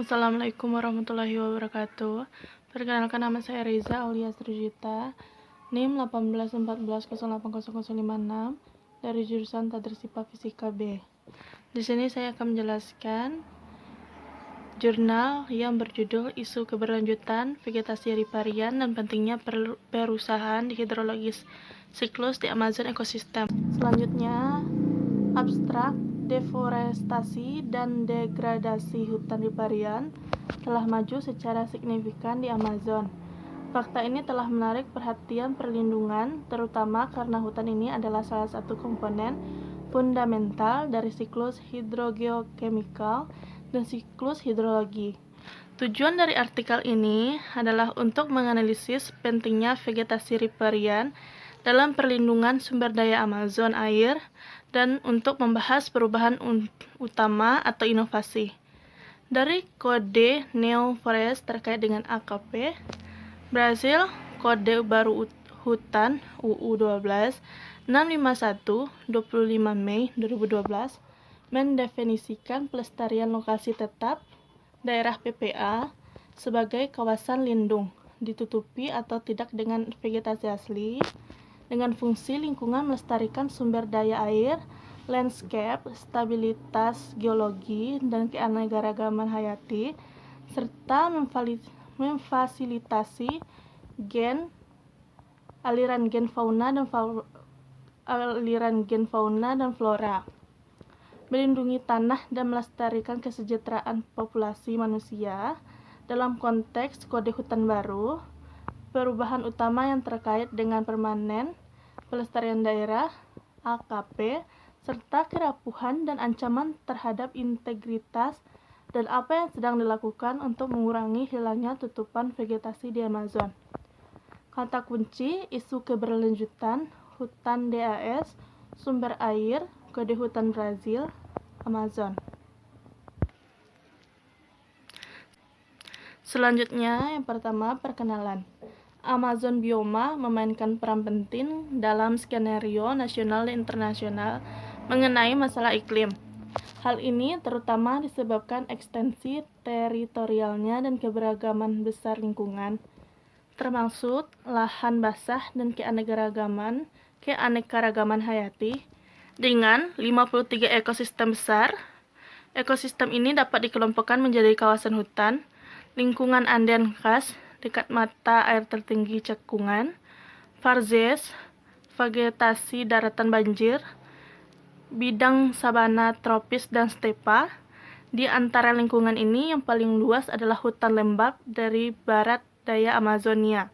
Assalamualaikum warahmatullahi wabarakatuh. Perkenalkan, nama saya Reza Aulia Srijita, NIM 1814080056 dari jurusan Tadrisipa Fisika B. Di sini saya akan menjelaskan jurnal yang berjudul Isu Keberlanjutan Vegetasi Riparian dan Pentingnya Perusahaan di Hidrologis Siklus di Amazon Ekosistem. Selanjutnya, abstrak deforestasi dan degradasi hutan riparian telah maju secara signifikan di Amazon. Fakta ini telah menarik perhatian perlindungan, terutama karena hutan ini adalah salah satu komponen fundamental dari siklus hidrogeokemikal dan siklus hidrologi. Tujuan dari artikel ini adalah untuk menganalisis pentingnya vegetasi riparian dalam perlindungan sumber daya Amazon air dan untuk membahas perubahan utama atau inovasi. Dari kode Neo Forest terkait dengan AKP, Brasil, kode baru hutan UU12 651 25 Mei 2012 mendefinisikan pelestarian lokasi tetap daerah PPA sebagai kawasan lindung, ditutupi atau tidak dengan vegetasi asli, dengan fungsi lingkungan melestarikan sumber daya air, landscape, stabilitas geologi, dan keanekaragaman hayati, serta memfasilitasi aliran gen fauna dan flora, melindungi tanah dan melestarikan kesejahteraan populasi manusia. Dalam konteks kode hutan baru, perubahan utama yang terkait dengan permanen pelestarian daerah AKP serta kerapuhan dan ancaman terhadap integritas dan apa yang sedang dilakukan untuk mengurangi hilangnya tutupan vegetasi di Amazon. Kata kunci isu keberlanjutan hutan DAS, sumber air, kode hutan Brasil, Amazon. Selanjutnya, yang pertama, perkenalan. Amazon Bioma memainkan peran penting dalam skenario nasional dan internasional mengenai masalah iklim. Hal ini terutama disebabkan ekstensi teritorialnya dan keberagaman besar lingkungan, termasuk lahan basah dan keanekaragaman hayati. Dengan 53 ekosistem besar, ekosistem ini dapat dikelompokkan menjadi kawasan hutan, lingkungan Andean khas dekat mata air tertinggi cekungan, varzes, vegetasi daratan banjir, bidang sabana tropis dan stepa. Di antara lingkungan ini yang paling luas adalah hutan lembab dari barat daya Amazonia,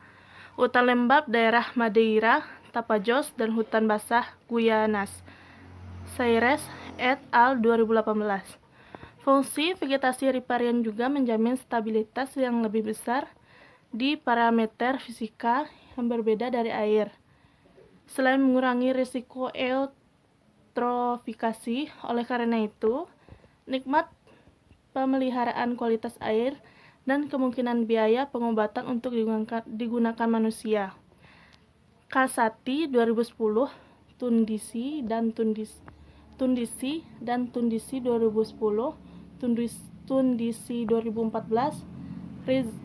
hutan lembab daerah Madeira, Tapajos, dan hutan basah Guyanas. Sayres et al. 2018. Fungsi vegetasi riparian juga menjamin stabilitas yang lebih besar di parameter fisika yang berbeda dari air. Selain mengurangi risiko eutrofikasi, oleh karena itu, nikmat pemeliharaan kualitas air dan kemungkinan biaya pengobatan untuk digunakan manusia. Kasati 2010, Tundisi 2010, Tundisi 2014,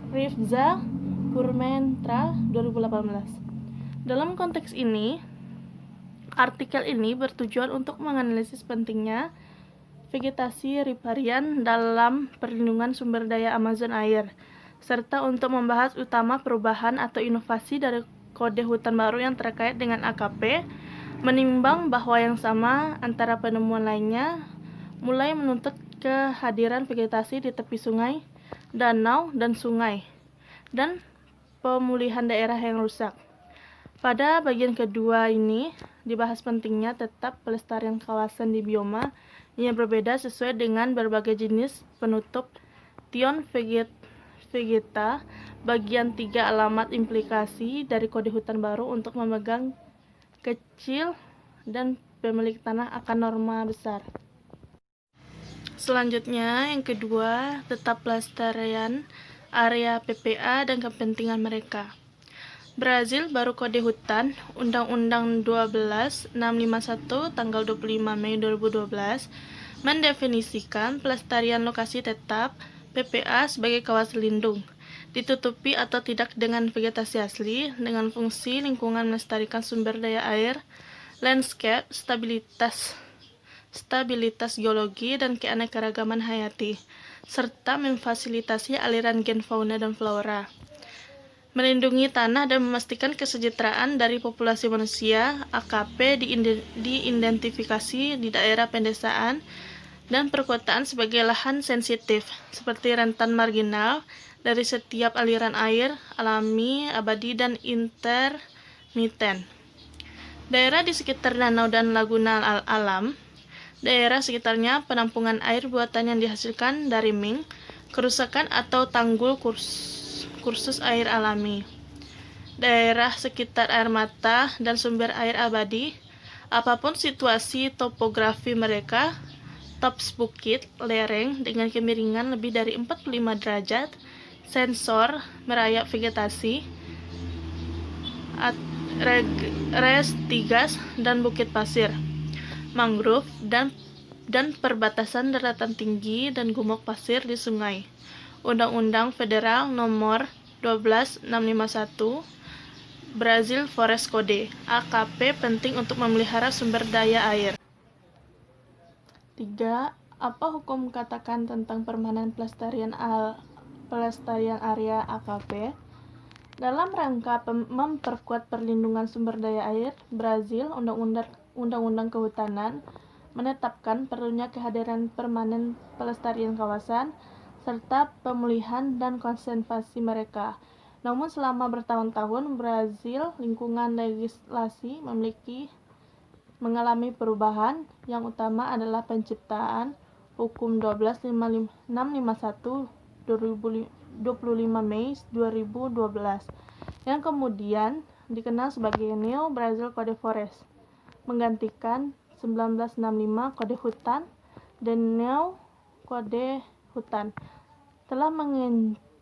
Rifza Purmentra 2018. Dalam konteks ini, artikel ini bertujuan untuk menganalisis pentingnya vegetasi riparian dalam perlindungan sumber daya Amazon air, serta untuk membahas utama perubahan atau inovasi dari kode hutan baru yang terkait dengan AKP, menimbang bahwa yang sama antara penemuan lainnya mulai menuntut kehadiran vegetasi di tepi sungai, danau, dan sungai, dan pemulihan daerah yang rusak. Pada bagian kedua ini dibahas pentingnya tetap pelestarian kawasan di bioma yang berbeda sesuai dengan berbagai jenis penutup Tion Vegeta. Bagian 3 alamat implikasi dari kode hutan baru untuk memegang kecil dan pemilik tanah akan norma besar. Selanjutnya, yang kedua, tetap pelestarian area PPA dan kepentingan mereka. Brasil baru kode hutan Undang-Undang 12.651 tanggal 25 Mei 2012 mendefinisikan pelestarian lokasi tetap PPA sebagai kawasan lindung, ditutupi atau tidak dengan vegetasi asli, dengan fungsi lingkungan melestarikan sumber daya air, landscape, stabilitas geologi, dan keanekaragaman hayati, serta memfasilitasi aliran gen fauna dan flora. Melindungi tanah dan memastikan kesejahteraan dari populasi manusia. AKP diidentifikasi di daerah pedesaan dan perkotaan sebagai lahan sensitif, seperti rentan marginal dari setiap aliran air, alami, abadi, dan intermiten. Daerah di sekitar danau dan laguna alam, daerah sekitarnya penampungan air buatan yang dihasilkan dari ming, kerusakan atau tanggul kursus air alami. Daerah sekitar air mata dan sumber air abadi, apapun situasi topografi mereka, tops bukit, lereng dengan kemiringan lebih dari 45 derajat, sensor merayap vegetasi, restigas dan bukit pasir, mangrove dan perbatasan daratan tinggi dan gumuk pasir di sungai. Undang-Undang Federal Nomor 12651, Brazil Forest Code. AKP penting untuk memelihara sumber daya air. 3. Apa hukum katakan tentang permanen pelestarian area AKP? Dalam rangka memperkuat perlindungan sumber daya air, Brazil, Undang-Undang Kehutanan, menetapkan perlunya kehadiran permanen pelestarian kawasan, serta pemulihan dan konservasi mereka. Namun selama bertahun-tahun, Brazil lingkungan legislasi mengalami perubahan. Yang utama adalah penciptaan Hukum 12651 25 Mei 2012 yang kemudian dikenal sebagai New Brazil Code Forest, menggantikan 1965 Kode Hutan dan New Kode Hutan, telah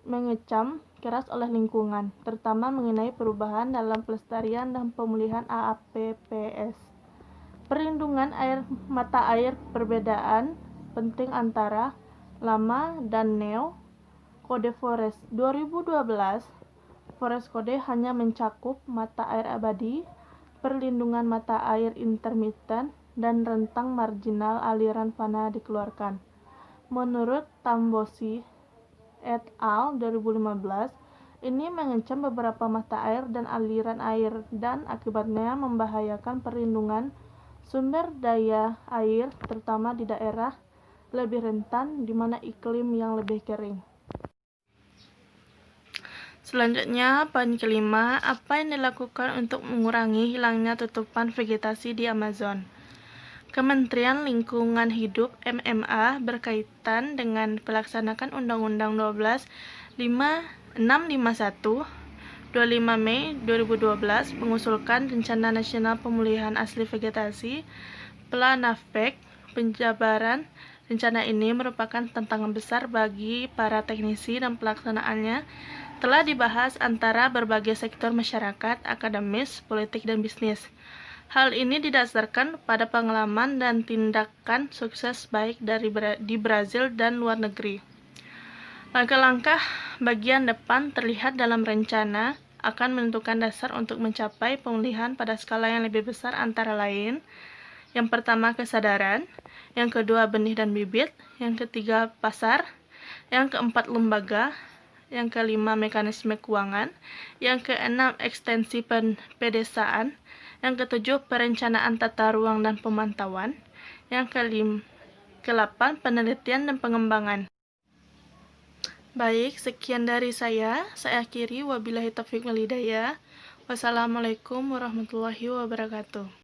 mengecam keras oleh lingkungan, terutama mengenai perubahan dalam pelestarian dan pemulihan APPS. Perlindungan mata air, perbedaan penting antara lama dan New Kode Forest 2012. Forest Code hanya mencakup mata air abadi, perlindungan mata air intermiten, dan rentang marginal aliran fana dikeluarkan. Menurut Tambosi et al. 2015, ini mengancam beberapa mata air dan aliran air dan akibatnya membahayakan perlindungan sumber daya air, terutama di daerah lebih rentan di mana iklim yang lebih kering. Selanjutnya, poin kelima, apa yang dilakukan untuk mengurangi hilangnya tutupan vegetasi di Amazon? Kementerian Lingkungan Hidup MMA berkaitan dengan pelaksanaan Undang-Undang 651 25 Mei 2012 mengusulkan Rencana Nasional Pemulihan Asli Vegetasi (PLANAVEG). Penjabaran rencana ini merupakan tantangan besar bagi para teknisi dan pelaksanaannya telah dibahas antara berbagai sektor masyarakat, akademis, politik, dan bisnis. Hal ini didasarkan pada pengalaman dan tindakan sukses baik di Brazil dan luar negeri. Langkah-langkah bagian depan terlihat dalam rencana akan menentukan dasar untuk mencapai pemulihan pada skala yang lebih besar, antara lain: yang pertama, kesadaran; yang kedua, benih dan bibit; yang ketiga, pasar; yang keempat, lembaga; yang kelima, mekanisme keuangan; yang keenam, ekstensi pedesaan; yang ketujuh, perencanaan tata ruang dan pemantauan; yang ke-8, penelitian dan pengembangan. Baik, sekian dari saya akhiri. Wabillahi taufiq wal hidayah. Wassalamualaikum warahmatullahi wabarakatuh.